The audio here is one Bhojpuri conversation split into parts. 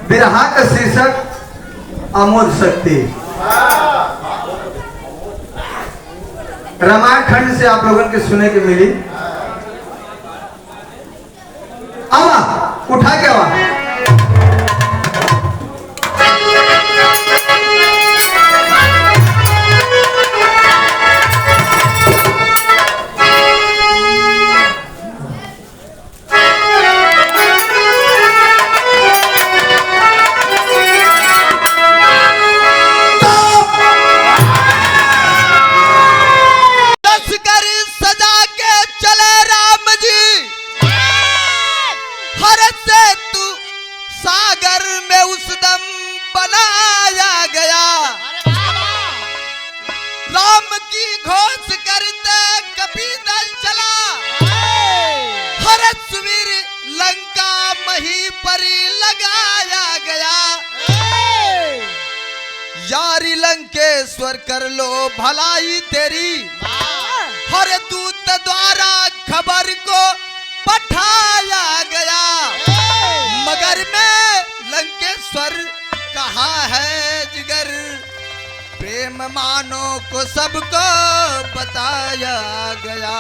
बिरहा का शीर्षक अमोद शक्ति। रामायण खंड से आप लोगों के सुने के मिली। आवा उठा के आवा। यारी लंकेश्वर कर लो भलाई तेरी, हर दूत द्वारा खबर को पठाया गया। मगर मैं लंकेश्वर कहाँ है जिगर, प्रेम मानो को सबको बताया गया।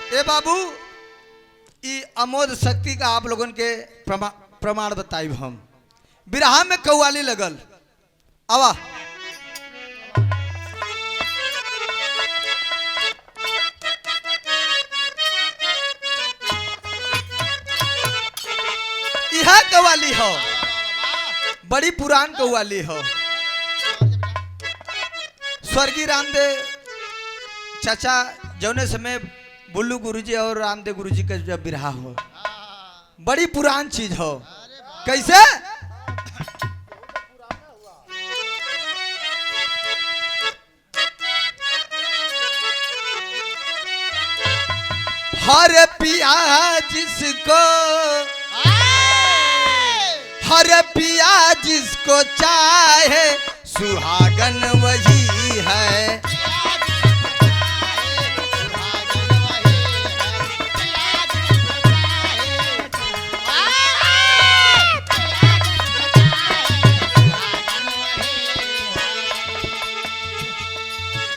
ए बाबू ई अमोद शक्ति का आप लोगन के प्रमाण बताई। हम बिरहा में कव्वाली लगल। आवा यह कव्वाली हो, बड़ी पुरान कव्वाली हो। स्वर्गीय रामदेव चाचा जौने समय बुल्लू गुरुजी और रामदेव गुरुजी का जब बिरहा हो, बड़ी पुरान चीज हो। कैसे? हर पिया जिसको, हर पिया जिसको चाहे सुहागन वही है।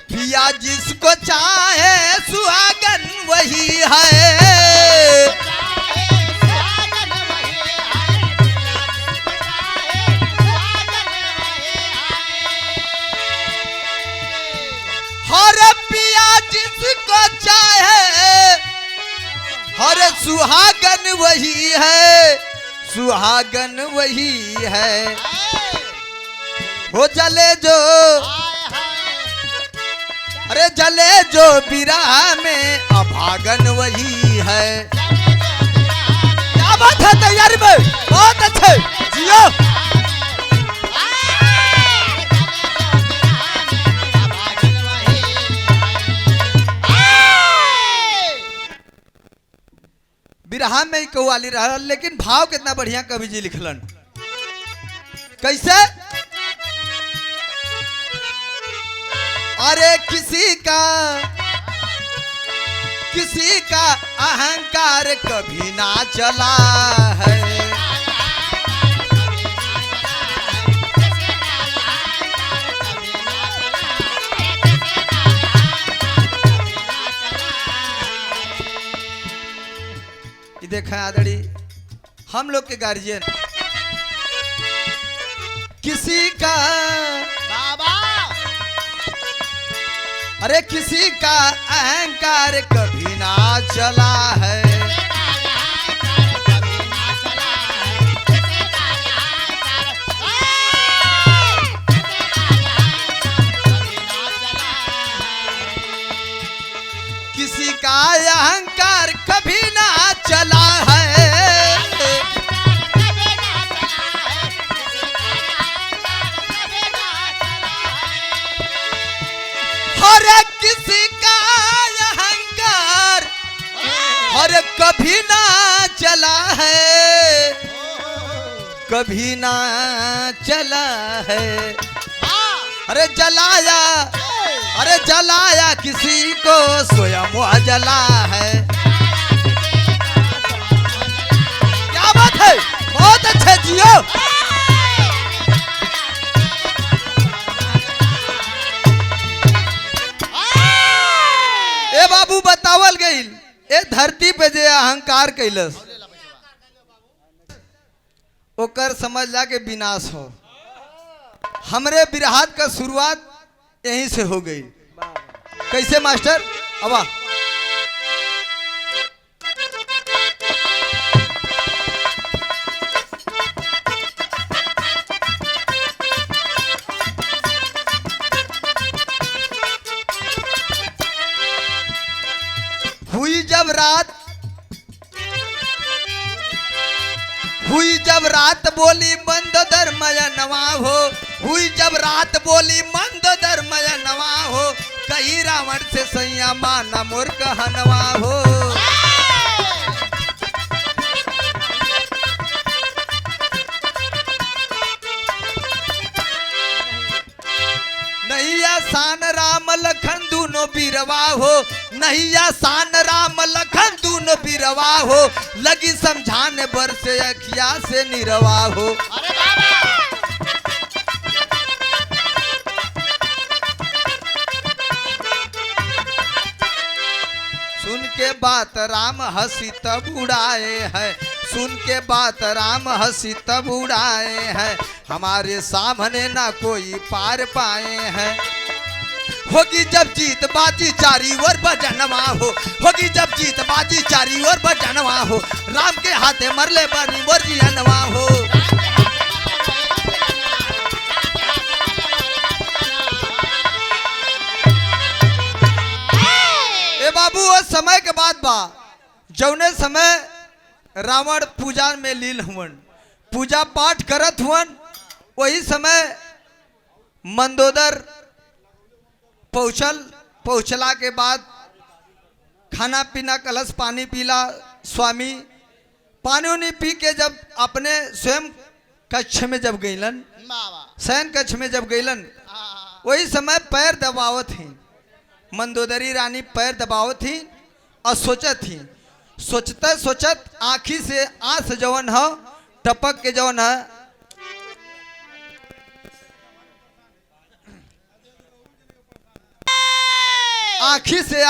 पिया जिसको चाहे सुहागन वही है। हर पिया जिसको चाहे, हर सुहागन वही है, सुहागन वही है। हो जले जो, अरे जले जो बिरहा में अभागन वही है। क्या बात है तैयारी में, बहुत अच्छे जियो। बिरहा में कव्वाली रहा, लेकिन भाव कितना बढ़िया कवि जी लिखलन। कैसे? अरे किसी का अहंकार कभी ना चला है। ये देखा आदड़ी, हम लोग के गार्जियन किसी का, अरे किसी का अहंकार कभी ना चला है। किसी का अहंकार कभी ना चला है। हर किसी का अहंकार, हर कभी ना चला है। अरे जलाया, अरे जलाया किसी को स्वयं वह जला है। क्या बात है, बहुत अच्छे जियो। ए बाबू बतावल गई ए धरती पे जे अहंकार कैलस ओकर समझ ला के विनाश हो। हमरे बिरहात का शुरुआत यहीं से हो गई। कैसे मास्टर? अबा हुई जब रात, हुई जब रात बोली मंद धर्मय नवा हो। हुई जब रात बोली मंद धर्मय नवा हो। कही रावण से सैया माना मोर कहनवा हो। नहीं आसान राम लखन दूनो बीरवा हो। नहीं आसान राम लखन दूनो बीरवा हो। लगी समझाने बर से अखिया से निरवा हो। सुन के बात राम हंसी तब उड़ाए हैं। सुन के बात राम हंसी तब उड़ाए हैं। हमारे सामने ना कोई पार पाए हैं। होगी जब जीत बाजी चारी ओर बजनवा हो। होगी जब जीत बाजी चारी ओर बजनवा हो। राम के हाथे मरले बनी मोर जियनवा हो। ए बाबू वो समय के बाद बा जौने समय रावण पूजा में लीन हुवन, पूजा पाठ करत हुवन। वही समय मंदोदर पहुंचला के बाद खाना पीना कलश पानी पीला। स्वामी पानी उनी पी के जब अपने स्वयं कक्ष में जब गईलन, शयन कक्ष में जब गईलन, वही समय पैर दबावत थी मंदोदरी रानी। पैर दबावत थी और सोचत थी। सोचते सोचत आँखी से आंस जवन है टपक के जवन है आँखी से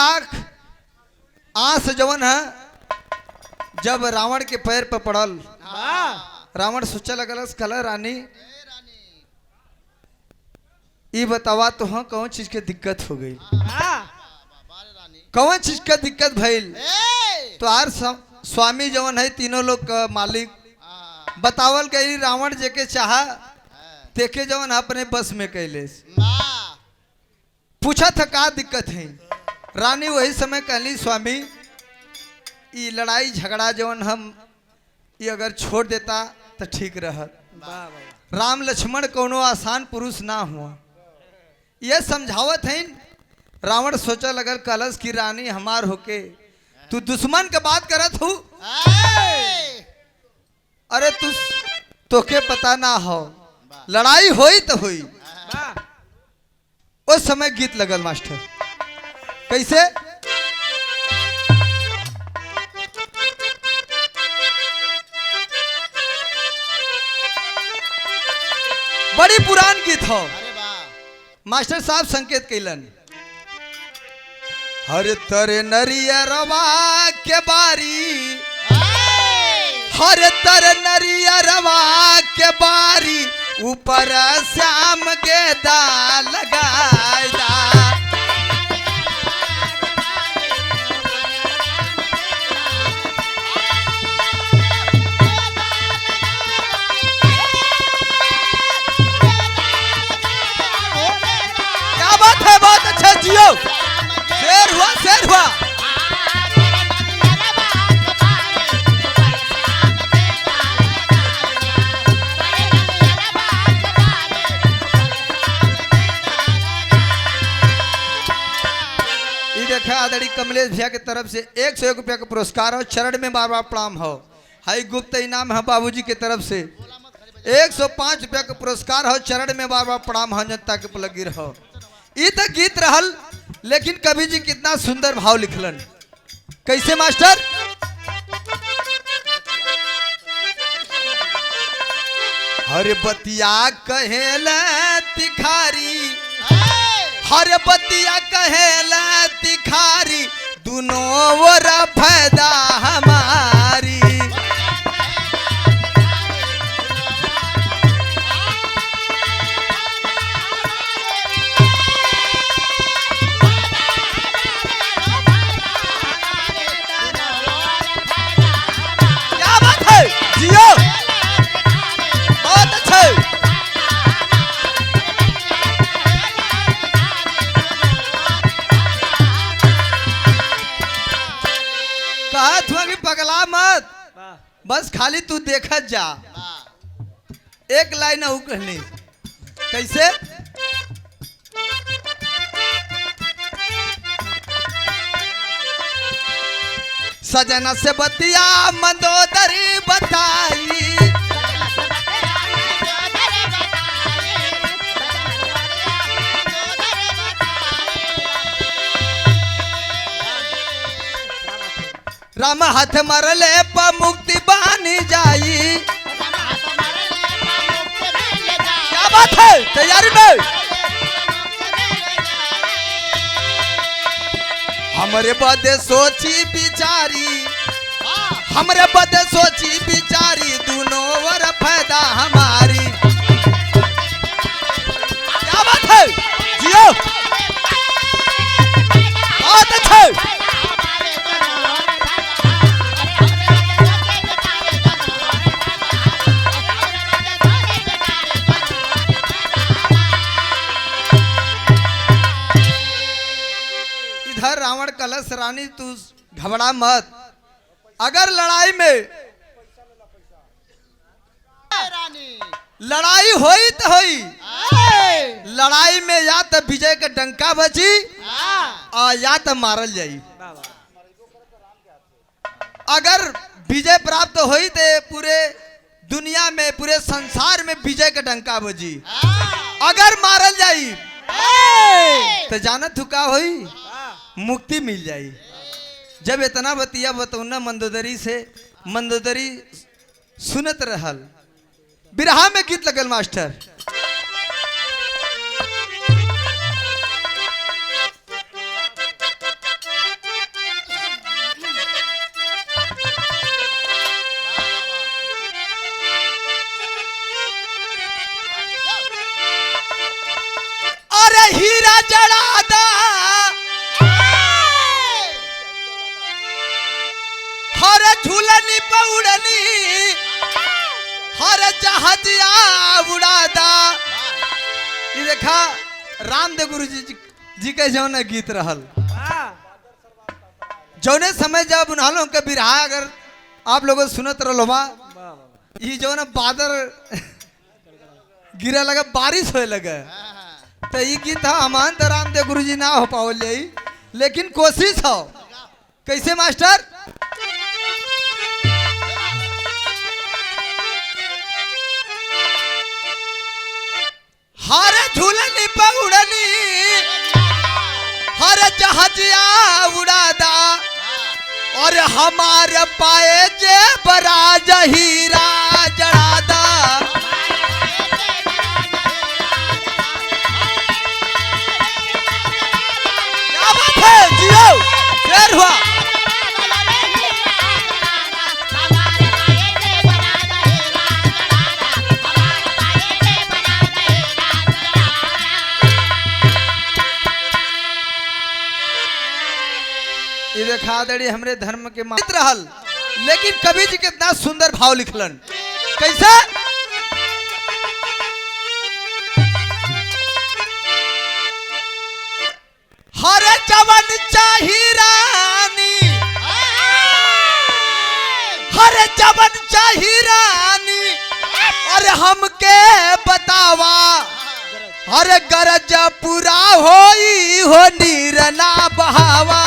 आंस जवन है जब रावण के पैर पर पड़ल। रावण सोचा लगल कल रानी ये बतावा तो हाँ कौन चीज के दिक्कत हो गई, कौन चीज का दिक्कत भइल। तो आर स्वामी जवन है तीनों लोग का मालिक बतावल गई रावण जेके चाहा देखे जवन अपने बस में कैले। पूछा था का दिक्कत है। रानी वही समय कहली स्वामी ये लड़ाई झगड़ा जवन हम ये अगर छोड़ देता तो ठीक रहत। राम लक्ष्मण कोनो आसान पुरुष ना हुआ ये समझावत है। रावण सोचा लगल कलश की रानी हमार होके तू दुश्मन के बात करत हूँ। अरे तू तोके पता ना हो लड़ाई होई तो हुई। उस समय गीत लगल मास्टर कैसे? बड़ी पुरान गीत हो। मास्टर साहब संकेत कैलन हर तर नरियरवा के बारी, हर तर नरियरवा के बारी ऊपर श्याम गेदा लगायदा। क्या बात है, बहुत अच्छा जियो। शेर हुआ, शेर हुआ। आदरणीय कमलेश भैया की तरफ से 101 रुपया का पुरस्कार हो। चरण में बार बार प्रणाम हो। हाई गुप्त इनाम है बाबूजी की तरफ से 105 रुपया का पुरस्कार हो, चरण में बार बार प्रणाम हो, जनता के पलगी रहो। ई तो गीत रहल, लेकिन कवि जी कितना सुंदर भाव लिखलन। कैसे मास्टर? हर बतिया कहेला तिखारी, हर बतिया कहेला तिखारी, दोनों ओर फायदा हमारी। क्या बात है जियो, बहुत अच्छे। कहत हुआ कि पगला मत, बस खाली तू देखत जा। एक लाइन और कहनी, कैसे? सजना से बतिया मंदोदरी बताई, राम हाथ मरले पर मुक्ति बानी जाई। क्या बात है, तैयारी में? हमरे बदे सोची बिचारी, हमरे बदे सोची बिचारी, दोनों ओर फायदा हमारी। क्या बात है जियो, बहुत अच्छे। इधर रावण कलश रानी, तू घबरा मत। अगर लड़ाई में लड़ाई होई तो होई, लड़ाई में या तो विजय का डंका बजी और या तो मारल जाई। अगर विजय प्राप्त होई तो पूरे दुनिया में, पूरे संसार में विजय का डंका बजी। अगर मारल जाई तो जानत का होई, मुक्ति मिल जाई। जब इतना बतिया बतौना मंदोदरी से, मंदोदरी सुनत रहल। बिरहा में गीत लगल मास्टर। अरे हीरा जड़ादा, हर झूलनी पौड़नी, हर जहाजिया उड़ादा। ये देखा रामदेव गुरु जी के जौन गीत रहल, जौने समय जब उन्होंने के बिरहा अगर आप लोगों सुनत रहो बा, ये जौन बादल गिरे लगे, बारिश होए लगे, तो ये गीत हमान तो रामदेव गुरु जी ना हो पाओल, लेकिन कोशिश हो। कैसे मास्टर? हर झूलनी पौड़नी, हर जहाजिया उड़ादा, और हमारे पाए जे बराज हीरा जड़ादा। क्या बात है जियो, शेर हुआ। ये देखा दड़ी हमरे धर्म के मित्र रहल, लेकिन कवि जी कितना सुंदर भाव लिखलन। कैसे? हर जवन चाही रानी, हर जवन चाही रानी, अरे हमके बतावा, हर गरज पूरा होई हो नीर ना बहावा।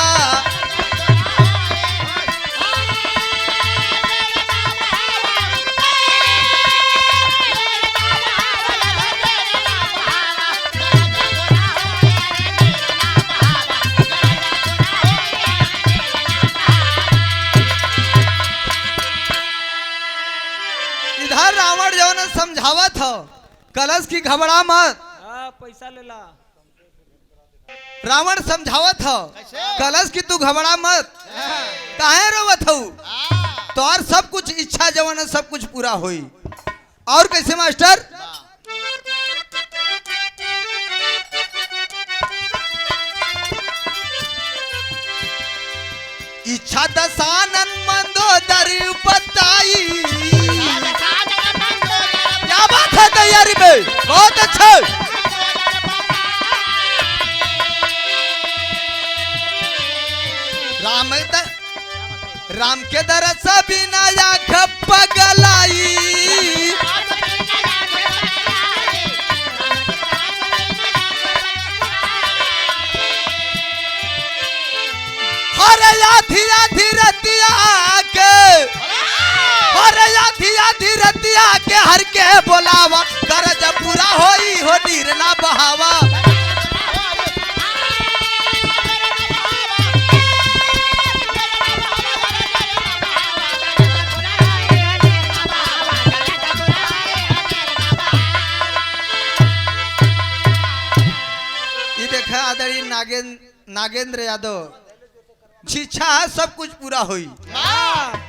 हो कलश की घबरा मत। पैसा ले ला। रावण समझावत हो कैसे? कलश की तू घबरा मत, काहे रोवत हो, तो और सब कुछ इच्छा जवन है सब कुछ पूरा होई। और कैसे मास्टर? इच्छा दसानन मंदोदरी बताई। क्या बात है तैयारी में, बहुत अच्छा। राम के दरस बिना आँख पगलाई। हरे आधी आधी रतिया के, हरे आधी आधी रतिया के हर के बोलावा, कर जब पूरा होई हो नीर ना बहावा। ये देखा आदरणीय नागेंद्र यादव शिक्षा है सब कुछ पूरा हुई,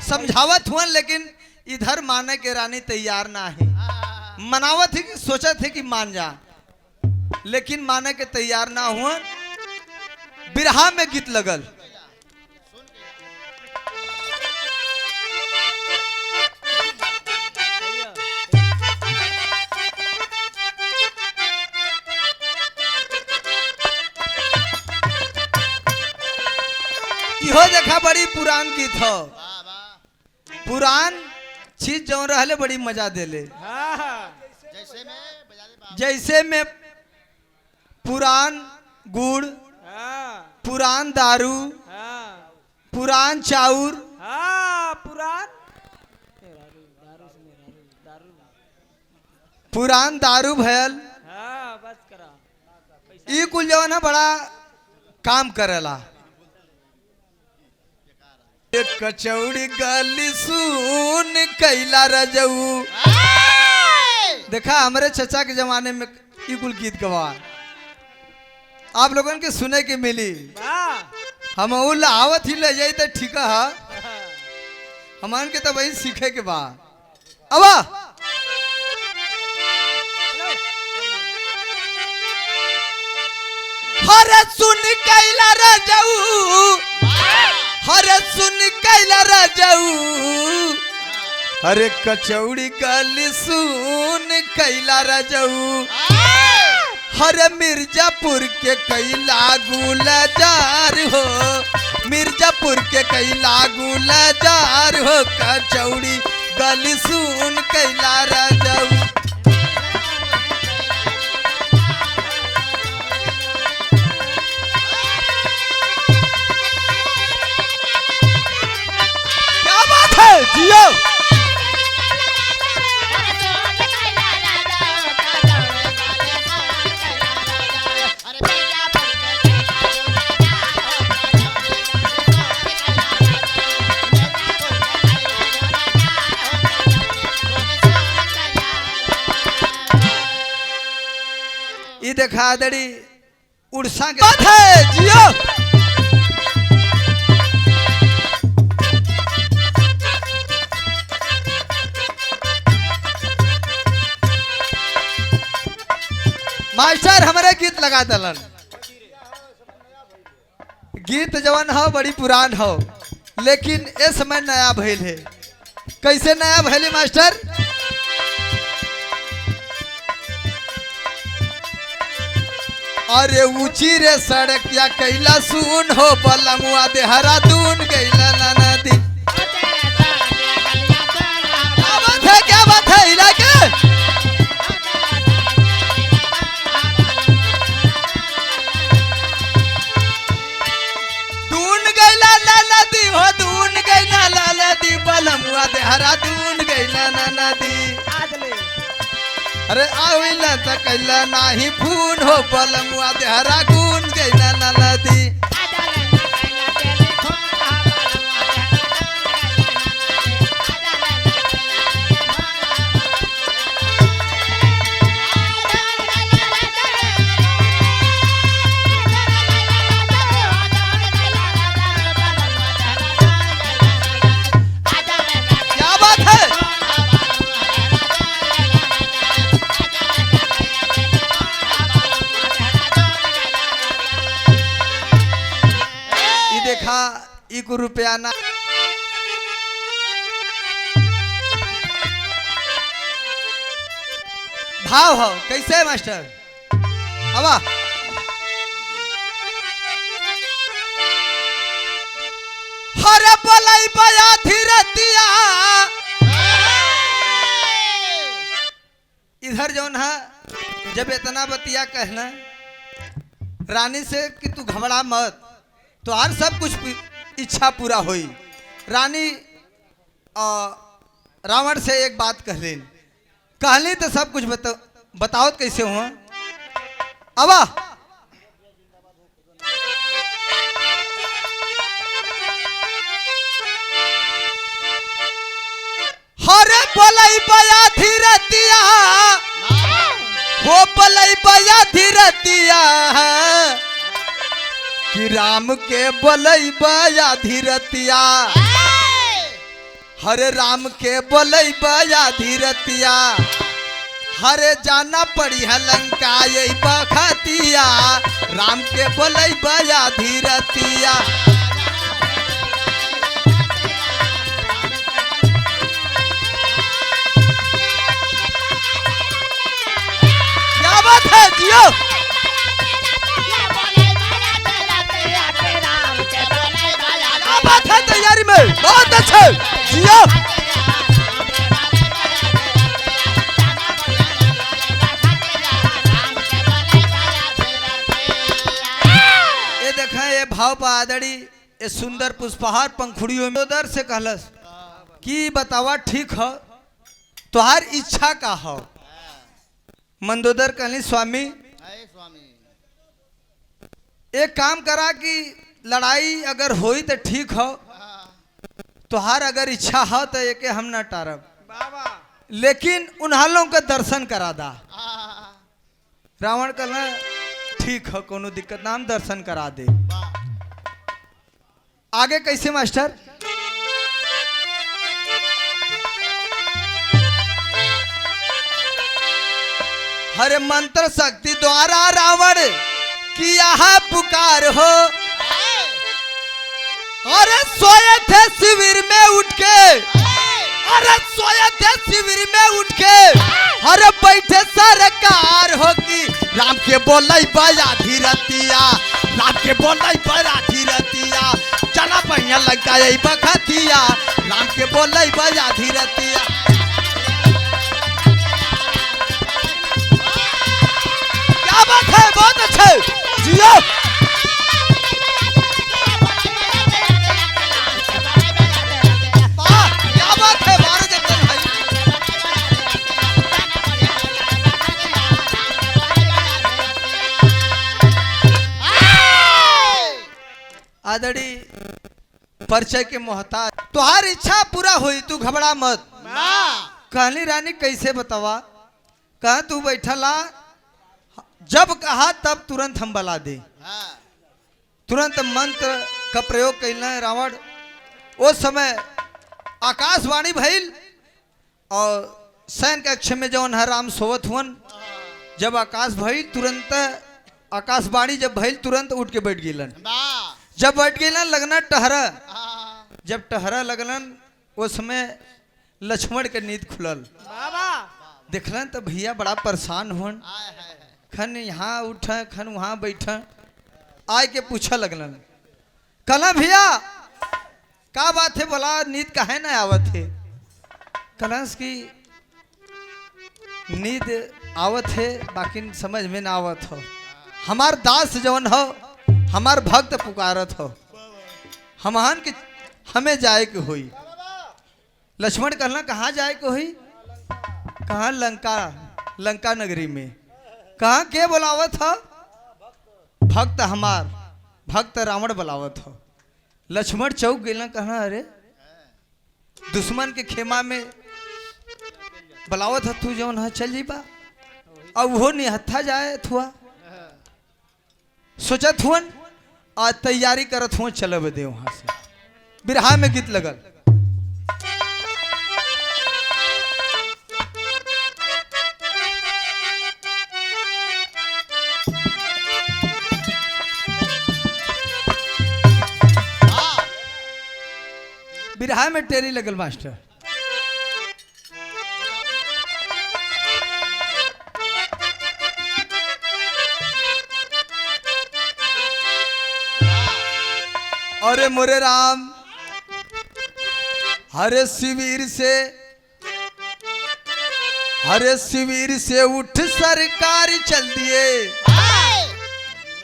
समझावत हुआ, लेकिन इधर माने के रानी तैयार ना है। मनावत थी कि सोचा थे कि मान जा, लेकिन माने के तैयार ना हुआ। बिरहा में गीत लगल। इहो देखा बड़ी पुरान गीत हो। पुरान चीज जो रहले बड़ी मजा देले। जैसे में पुरान गुड़, पुरान दारू, पुरान चाउर, पुरान दारू भयल, ई कुल जो ना बड़ा काम करेला। कचौड़ी गली सुन कैला रजऊ। देखा हमारे चचा के जमाने में ई कुल गीत गवा आप लोगों के सुने के मिली। हम आवत ही ले जाई तो ठीक है, हमान के तो वही सीखे के बाद। अब हरे सुन कैला रजऊ, हरे सुन कैला रजऊ, हरे कचौड़ी गली सुन कैला रजऊ। हरे मिर्जापुर के कैला गुलजार हो, मिर्जापुर के कैला गुलजार हो, कचौड़ी गली सुन कैला रजऊ। जियो ये देखा दड़ी उड़सा के बात है। जियो मास्टर हमारे गीत लगा दलन। गीत जवन हो बड़ी पुरान हो, लेकिन ए समय नया भइल है। कैसे नया भइल मास्टर? अरे ऊंची रे सड़क या कैला सुन हो, बलमुआ देहरादून गैला नदी। क्या बात है इलाके? बलमुआ देहरादून गैला नदी। अरे आविला त कैला नाही खून हो, बलमुआ देहरादून गैला नदी। एक रुपया ना भाव हो कैसे है मास्टर अबा हरे पलाई बया धीरतिया इधर जौन है जब इतना बतिया कहना रानी से कि तू घबरा मत तो हर सब कुछ इच्छा पूरा हुई रानी रावण से एक बात कहली तो सब कुछ बताओ कैसे हुआ अबा हरे बोलई बया धीरतिया हो बोलई बया धीरतिया कि राम के बोलई बया धीरतिया हरे राम के बोलई बया धीरतिया हरे जाना पड़ी है लंका यही बखतिया राम के बोलई बया धीरतिया क्या बात है जियो क्या बात है तैयारी में बहुत अच्छे जियो भाव पादड़ी ए सुंदर पुष्पहार पंखुड़ियों में उधर से कहलस कि बतावा ठीक हो तुहार इच्छा का हो मंदोदर कहली स्वामी एक काम करा कि लड़ाई अगर होई तो ठीक हो तुहार अगर इच्छा हो तो एक हम न टारब लेकिन उन्हालों का दर्शन करा दा रावण कहना ठीक हो कोनो दिक्कत ना हम दर्शन करा दे आगे कैसे मास्टर हरे मंत्र शक्ति द्वारा रावण किया है पुकार हो अरे सोए थे शिविर में उठ के अरे सोए थे शिविर में उठ के अरे बैठे सरकार होगी राम के बोलई बया धीरतिया राम के बोलई बया धीरतिया चना पहिया लगा यही बखतिया राम के बोलई बया धीरतिया क्या बात है बहुत अच्छे जियो क्या बात है भारत जतन भाई आदड़ी परिचय के मोहताज तुहार इच्छा पूरा हुई तू घबरा मत कहली रानी कैसे बतावा कहा तू बैठा ला जब कहा तब तुरंत हम बला दे तुरंत मंत्र का प्रयोग कैला रावण उस समय आकाशवाणी भइल और सैन कक्ष में जौन है राम सोवत हुन जब आकाश भइल तुरंत आकाशवाणी जब भइल तुरंत उठ के बैठ गिलन जब बैठ गए लगना टहरा जब टहरा लगलन उस समय लक्ष्मण के नींद खुलल देखलन तो भैया बड़ा परेशान हुन खन यहाँ उठा खन वहाँ बैठा आए के पूछा लगलन कहला भैया का बात है बोला नींद काहे ना आवत है कहलस की नींद आवत है बाकी समझ में ना आवत हो हमार दास जवन हो हमार भक्त पुकारत हो हमहन के हमें जाए के हुई लक्ष्मण कहना कहाँ जाए के हुई कहाँ लंका नगरी में कहाँ के बुलावत हो भक्त हमार भक्त रावण बुलावत हो लक्ष्मण चौक गेला कहा अरे दुश्मन के खेमा में बुलावत तू जौन है चल जीबा अब वो निहत्था जाए थुआ सोचत हुन आज तैयारी करत हुआ चलब दे वहां से बिरहा में गीत लगल बिरहा में टेरी लगल मास्टर। अरे मोरे राम हरे शिविर से उठ सरकार चल दिए,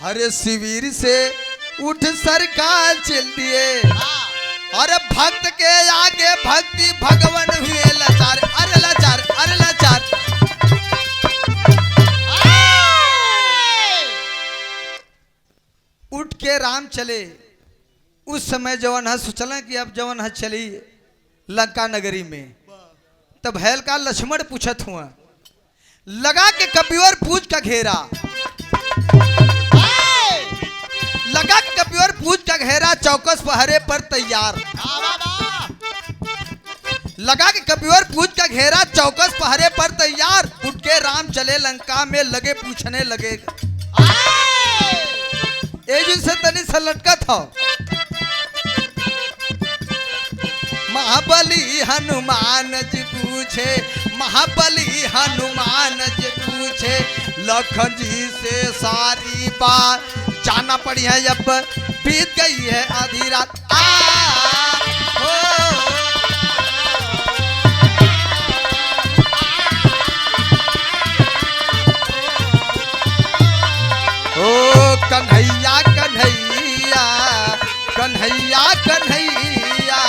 हरे शिविर से उठ सरकार चल दिए। अरे भक्त के आगे भक्ति भगवान हुए लाचार, अरे लाचार, अरे लाचार। उठ के राम चले। उस समय जवन है सोचल कि अब जवन है चली लंका नगरी में, तब हैल का लक्ष्मण पूछत हुआ, लगा के कपिवर पूछ का घेरा, लगा के कपिवर पूछ का घेरा, चौकस पहरे पर तैयार। लगा के कपिवर पूछ का घेरा, चौकस पहरे पर तैयार। उठ के राम चले लंका में, लगे पूछने लगे। से तनी सा लटकत हो, महाबली हनुमान जी पूछे, महाबली हनुमान जी पूछे, लखन जी से सारी बात जाना पड़ी है। अब बीत गई है आधी रात। ओ कन्हैया कन्हैया कन्हैया कन्हैया,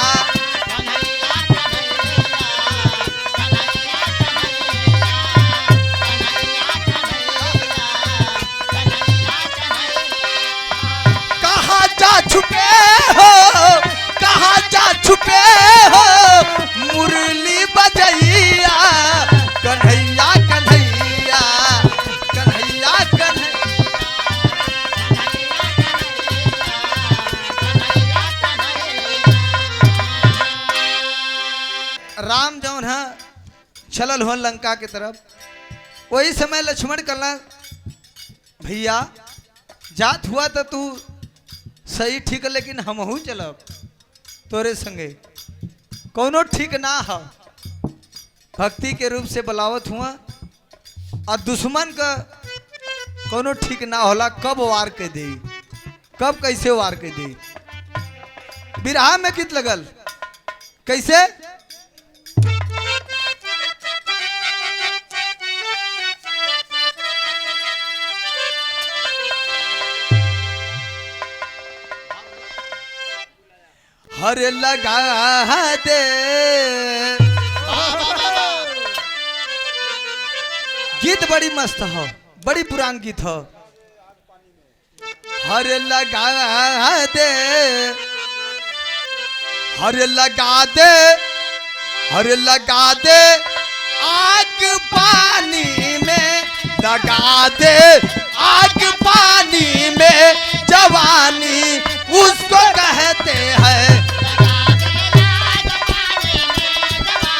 छुपे हो, कहाँ जा छुपे हो, मुरली बजैया, कन्हैया कन्हैया कन्हैया कन्हैया। राम जौन है चलल हो लंका की तरफ, वही समय लक्ष्मण कहला, भैया जात हुआ तो तू सही ठीक, लेकिन हमहू चलब तोरे संगे, कोनो ठीक ना हो। भक्ति के रूप से बुलावत हुआ, और दुश्मन का कोनो ठीक ना होला, कब वार के दे, कब कैसे वार के दे। बिरहा में गीत लगल कैसे, हरे लगा दे, गीत बड़ी मस्त हो, बड़ी पुरान गीत हो। हरे लगा दे, हरे लगा दे, हरे लगा दे, आग पानी में लगा दे, आग पानी में जवानी उसको कहते हैं।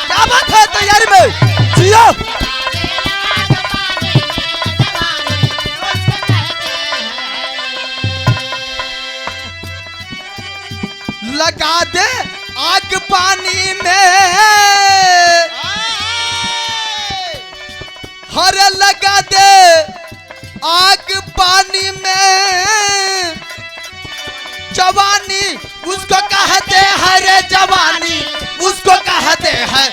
क्या बात है तैयारी में जियो। लगा दे आग पानी में, हरे लगा दे आग पानी में, जवानी उसको कहते हैं रे, जवानी उसको कहते हैं।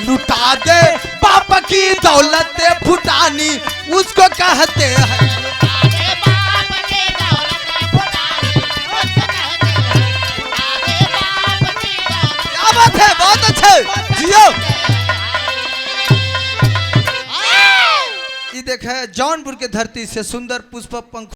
लुटा दे बाप की दौलत फुटानी उसको कहते हैं। क्या बात है, बहुत अच्छे जियो। ये देखे जौनपुर के धरती से सुंदर पुष्प पंख